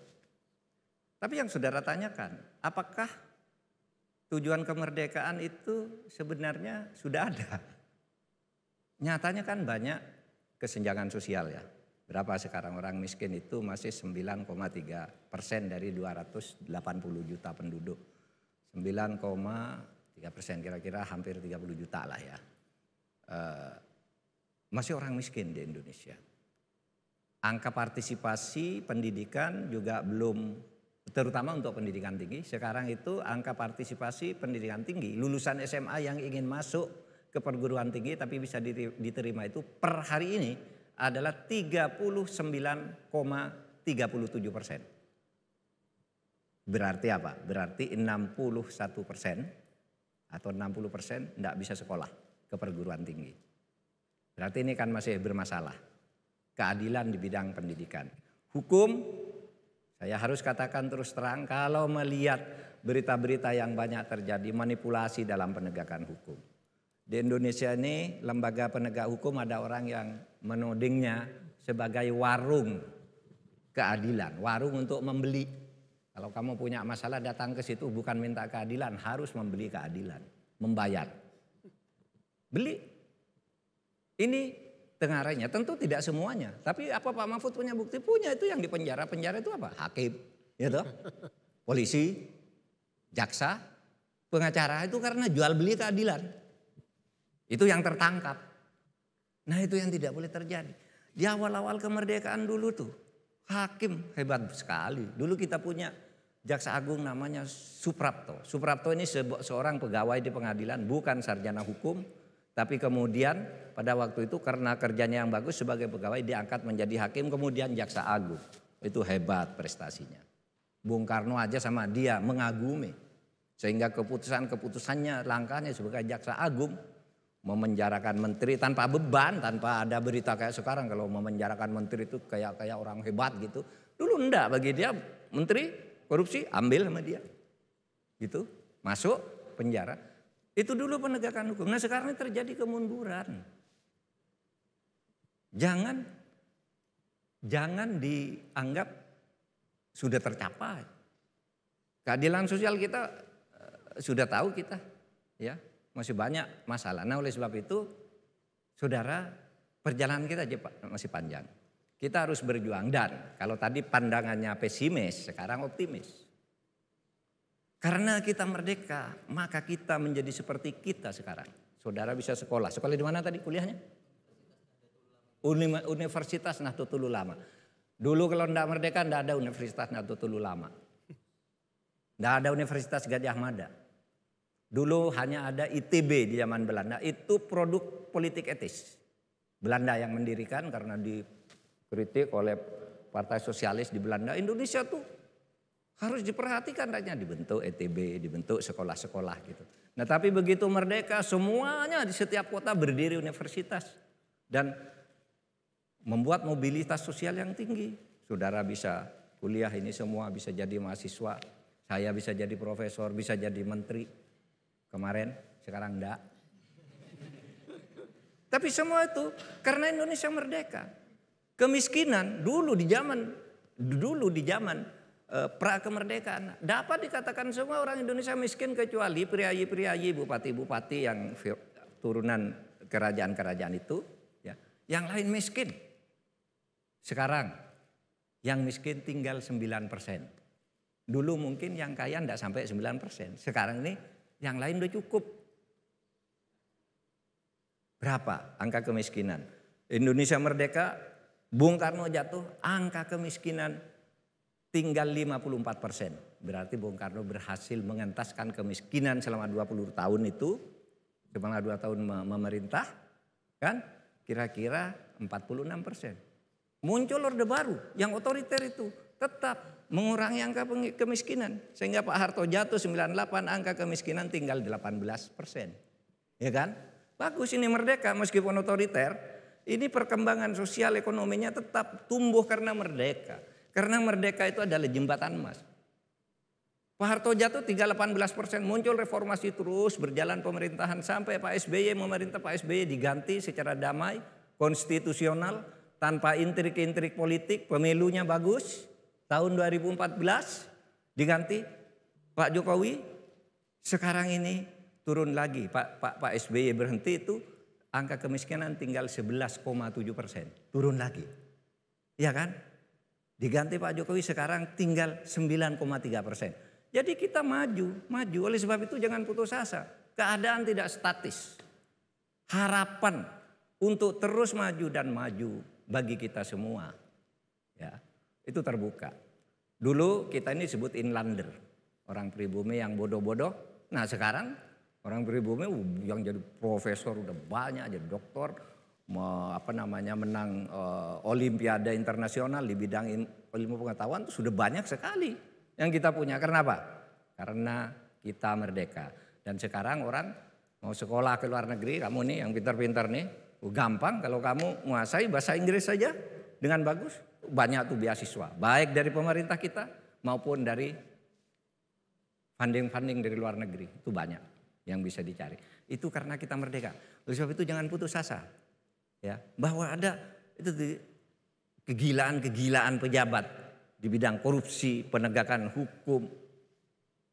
Tapi yang saudara tanyakan, apakah tujuan kemerdekaan itu sebenarnya sudah ada? Nyatanya kan banyak kesenjangan sosial ya. Berapa sekarang orang miskin itu masih 9,3% dari 280 juta penduduk. 9,3% kira-kira hampir 30 juta lah ya. Masih orang miskin di Indonesia. Angka partisipasi pendidikan juga belum, terutama untuk pendidikan tinggi. Sekarang itu angka partisipasi pendidikan tinggi, lulusan SMA yang ingin masuk ke perguruan tinggi tapi bisa diterima itu per hari ini adalah 39,37%. Berarti apa? Berarti 61% atau 60% tidak bisa sekolah ke perguruan tinggi. Berarti ini kan masih bermasalah. Keadilan di bidang pendidikan. Hukum, saya harus katakan terus terang kalau melihat berita-berita yang banyak terjadi manipulasi dalam penegakan hukum. Di Indonesia ini lembaga penegak hukum ada orang yang menudingnya sebagai warung keadilan, warung untuk membeli. Kalau kamu punya masalah datang ke situ bukan minta keadilan, harus membeli keadilan, membayar. Beli. Ini tengarainya. Tentu tidak semuanya. Tapi apa Pak Mahfud punya bukti? Punya. Itu yang di penjara-penjara itu apa? Hakim, gitu. Polisi, jaksa, pengacara itu karena jual beli keadilan. Itu yang tertangkap. Nah itu yang tidak boleh terjadi. Di awal-awal kemerdekaan dulu tuh hakim hebat sekali. Dulu kita punya jaksa agung namanya Suprapto. Suprapto ini seorang pegawai di pengadilan, bukan sarjana hukum. Tapi kemudian pada waktu itu karena kerjanya yang bagus sebagai pegawai diangkat menjadi hakim, kemudian jaksa agung. Itu hebat prestasinya. Bung Karno aja sama dia mengagumi. Sehingga keputusannya, langkahnya sebagai jaksa agung memenjarakan menteri tanpa beban, tanpa ada berita kayak sekarang kalau memenjarakan menteri itu kayak orang hebat gitu. Dulu enggak, bagi dia menteri korupsi ambil sama dia. Gitu, masuk penjara. Itu dulu penegakan hukum. Nah sekarang ini terjadi kemunduran. Jangan dianggap sudah tercapai. Keadilan sosial kita sudah tahu kita, ya. Masih banyak masalah. Nah oleh sebab itu saudara, perjalanan kita masih panjang. Kita harus berjuang dan kalau tadi pandangannya pesimis, sekarang optimis. Karena kita merdeka, maka kita menjadi seperti kita sekarang. Saudara bisa sekolah. Sekolah di mana tadi kuliahnya? Universitas Nahdlatul Ulama. Dulu kalau tidak merdeka tidak ada Universitas Nahdlatul Ulama. Tidak ada Universitas Gadjah Mada. Dulu hanya ada ITB di zaman Belanda, itu produk politik etis. Belanda yang mendirikan karena dikritik oleh Partai Sosialis di Belanda. Indonesia tuh harus diperhatikan, adanya dibentuk ITB, dibentuk sekolah-sekolah gitu. Nah tapi begitu merdeka semuanya di setiap kota berdiri universitas. Dan membuat mobilitas sosial yang tinggi. Saudara bisa kuliah ini semua, bisa jadi mahasiswa. Saya bisa jadi profesor, bisa jadi menteri. Kemarin, sekarang enggak. Tapi semua itu karena Indonesia merdeka. Kemiskinan dulu di zaman pra kemerdekaan dapat dikatakan semua orang Indonesia miskin kecuali priayi-priayi, bupati-bupati yang turunan kerajaan-kerajaan itu, ya. Yang lain miskin. Sekarang yang miskin tinggal 9%. Dulu mungkin yang kaya enggak sampai 9%. Sekarang ini yang lain udah cukup. Berapa angka kemiskinan? Indonesia merdeka, Bung Karno jatuh, angka kemiskinan tinggal 54%. Berarti Bung Karno berhasil mengentaskan kemiskinan selama 20 tahun itu. Selama 2 tahun memerintah, kan kira-kira 46%. Muncul orde baru yang otoriter itu. Tetap mengurangi angka kemiskinan. Sehingga Pak Harto jatuh 98, angka kemiskinan tinggal 18%. Ya kan? Bagus ini merdeka meskipun otoriter. Ini perkembangan sosial ekonominya tetap tumbuh karena merdeka. Karena merdeka itu adalah jembatan emas. Pak Harto jatuh tinggal 18%. Muncul reformasi terus berjalan pemerintahan. Sampai Pak SBY memerintah, Pak SBY diganti secara damai, konstitusional, tanpa intrik-intrik politik, pemilunya bagus. Tahun 2014 diganti Pak Jokowi, sekarang ini turun lagi. Pak SBY berhenti itu angka kemiskinan tinggal 11,7%. Turun lagi. Iya kan? Diganti Pak Jokowi sekarang tinggal 9,3%. Jadi kita maju. Oleh sebab itu jangan putus asa. Keadaan tidak statis. Harapan untuk terus maju dan maju bagi kita semua. Ya. Itu terbuka. Dulu kita ini sebut inlander. Orang pribumi yang bodoh-bodoh. Nah sekarang orang pribumi yang jadi profesor udah banyak. Jadi doktor. Menang olimpiade internasional di bidang ilmu pengetahuan itu sudah banyak sekali yang kita punya. Karena apa? Karena kita merdeka. Dan sekarang orang mau sekolah ke luar negeri. Kamu nih yang pintar-pintar nih. Gampang kalau kamu menguasai bahasa Inggris saja dengan bagus. Banyak tuh beasiswa, baik dari pemerintah kita maupun dari funding dari luar negeri. Itu banyak yang bisa dicari. Itu karena kita merdeka. Oleh sebab itu jangan putus asa. Ya, bahwa ada itu kegilaan pejabat di bidang korupsi, penegakan hukum,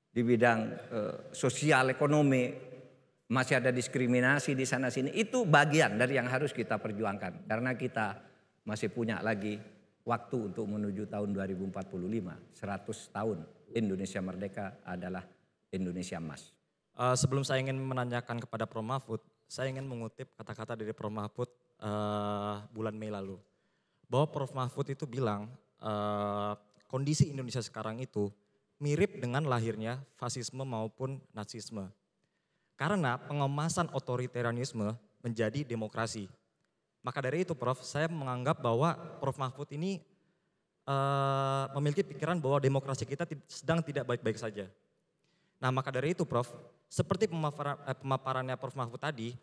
di bidang sosial ekonomi. masih ada diskriminasi di sana sini, itu bagian dari yang harus kita perjuangkan. Karena kita masih punya lagi waktu untuk menuju tahun 2045, 100 tahun Indonesia merdeka adalah Indonesia emas. Sebelum saya ingin menanyakan kepada Prof. Mahfud, saya ingin mengutip kata-kata dari Prof. Mahfud bulan Mei lalu. Bahwa Prof. Mahfud itu bilang kondisi Indonesia sekarang itu mirip dengan lahirnya fasisme maupun Nazisme. Karena pengemasan otoritarianisme menjadi demokrasi. Maka dari itu Prof, saya menganggap bahwa Prof. Mahfud ini memiliki pikiran bahwa demokrasi kita sedang tidak baik-baik saja. Nah maka dari itu Prof, seperti pemaparannya Prof. Mahfud tadi,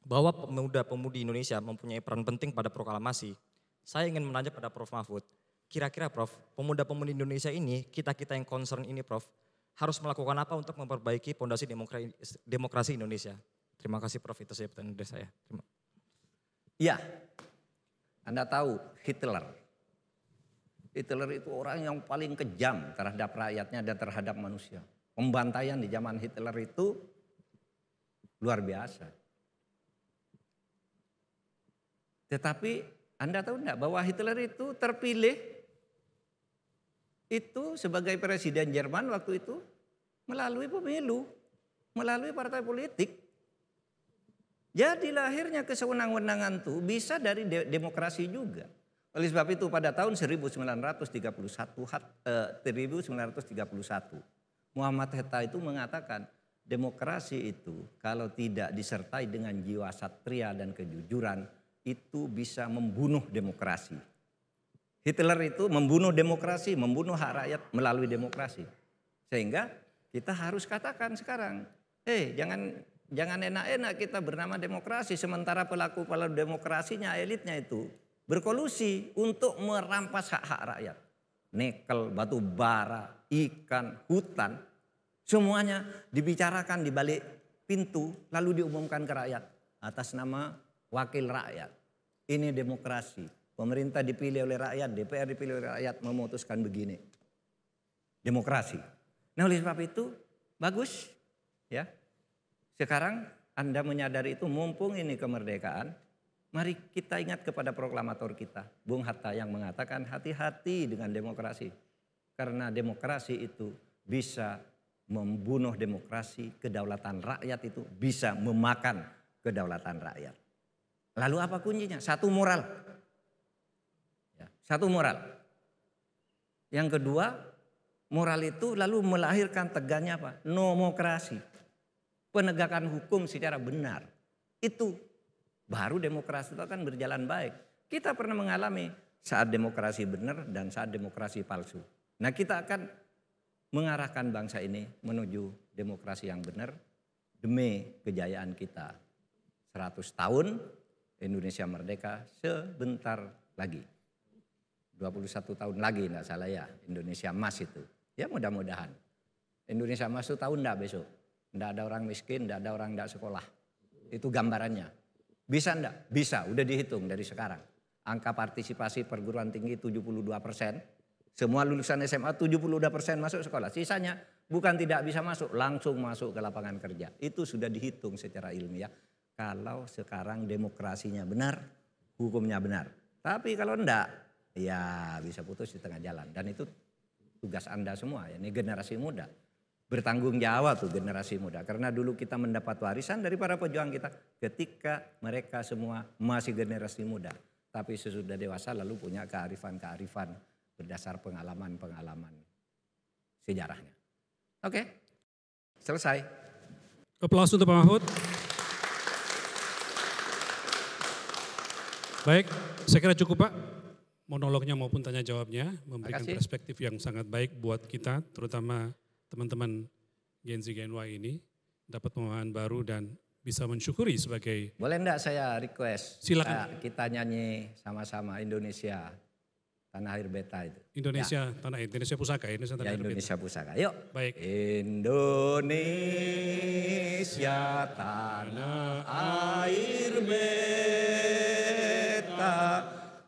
bahwa pemuda-pemudi Indonesia mempunyai peran penting pada proklamasi, saya ingin menanya pada Prof. Mahfud, kira-kira Prof, pemuda-pemudi Indonesia ini, kita-kita yang concern ini Prof, harus melakukan apa untuk memperbaiki fondasi demokrasi Indonesia? Terima kasih Prof, itu saja pertanyaan dari saya. Ya, Anda tahu Hitler. Hitler itu orang yang paling kejam terhadap rakyatnya dan terhadap manusia. Pembantaian di zaman Hitler itu luar biasa. Tetapi Anda tahu enggak bahwa Hitler itu terpilih itu sebagai presiden Jerman waktu itu melalui pemilu, melalui partai politik. Jadi lahirnya kesewenang-wenangan itu bisa dari demokrasi juga. Oleh sebab itu pada tahun 1931 Muhammad Hatta itu mengatakan demokrasi itu kalau tidak disertai dengan jiwa satria dan kejujuran itu bisa membunuh demokrasi. Hitler itu membunuh demokrasi, membunuh hak rakyat melalui demokrasi. Sehingga kita harus katakan sekarang, jangan enak-enak kita bernama demokrasi sementara pelaku demokrasinya elitnya itu berkolusi untuk merampas hak-hak rakyat. Nikel, batu bara, ikan, hutan, semuanya dibicarakan di balik pintu lalu diumumkan ke rakyat atas nama wakil rakyat. Ini demokrasi. Pemerintah dipilih oleh rakyat, DPR dipilih oleh rakyat memutuskan begini. Demokrasi. Nah oleh sebab itu bagus ya. Sekarang Anda menyadari itu mumpung ini kemerdekaan. Mari kita ingat kepada proklamator kita. Bung Hatta yang mengatakan hati-hati dengan demokrasi. Karena demokrasi itu bisa membunuh demokrasi, kedaulatan rakyat itu bisa memakan kedaulatan rakyat. Lalu apa kuncinya? Satu moral. Ya, satu moral. Yang kedua, moral itu lalu melahirkan tegaknya apa? Nomokrasi. Penegakan hukum secara benar. Itu baru demokrasi itu akan berjalan baik. Kita pernah mengalami saat demokrasi benar dan saat demokrasi palsu. Nah kita akan mengarahkan bangsa ini menuju demokrasi yang benar demi kejayaan kita. 100 tahun Indonesia merdeka sebentar lagi. 21 tahun lagi enggak salah ya Indonesia emas itu. Ya mudah-mudahan. Indonesia emas itu tahun enggak besok. Enggak ada orang miskin, enggak ada orang enggak sekolah. Itu gambarannya. Bisa enggak? Bisa, udah dihitung dari sekarang. Angka partisipasi perguruan tinggi 72%. Semua lulusan SMA 72% masuk sekolah. Sisanya bukan tidak bisa masuk, langsung masuk ke lapangan kerja. Itu sudah dihitung secara ilmiah. Kalau sekarang demokrasinya benar, hukumnya benar. Tapi kalau enggak, ya bisa putus di tengah jalan. Dan itu tugas Anda semua, ya, ini generasi muda. Bertanggung jawab tuh generasi muda. Karena dulu kita mendapat warisan dari para pejuang kita ketika mereka semua masih generasi muda. Tapi sesudah dewasa lalu punya kearifan-kearifan berdasar pengalaman-pengalaman sejarahnya. Oke, selesai. Aplaus untuk Pak Mahfud. Baik, saya kira cukup Pak. Monolognya maupun tanya jawabnya memberikan perspektif yang sangat baik buat kita, terutama teman-teman Gen Z Gen Y ini dapat pemahaman baru dan bisa mensyukuri sebagai. Boleh enggak saya request? Silakan. Kita nyanyi sama-sama Indonesia Tanah Air Beta itu. Indonesia ya. Tanah Air, Indonesia Pusaka, Indonesia Tanah Air Indonesia Beta. Pusaka. Yuk. Baik. Indonesia Tanah Air Beta,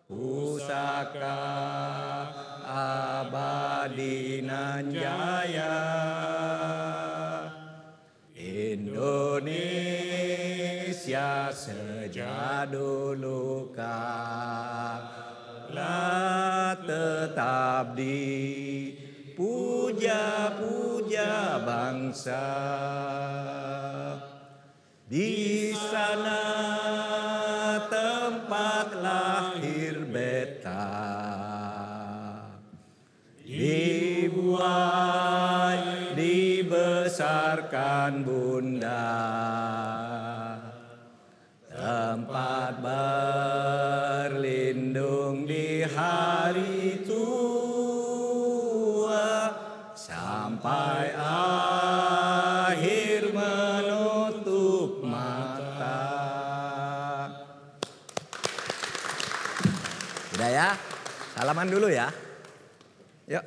Pusaka abadi nan jaya. Indonesia Indonesia sejak dulu kala tetap dipuja-puja bangsa. Di sana tempat lahir beta, dibuat dibesarkan bunda, tempat berlindung di hari tua sampai akhir menutup mata. Udah ya, salaman dulu ya. Yuk.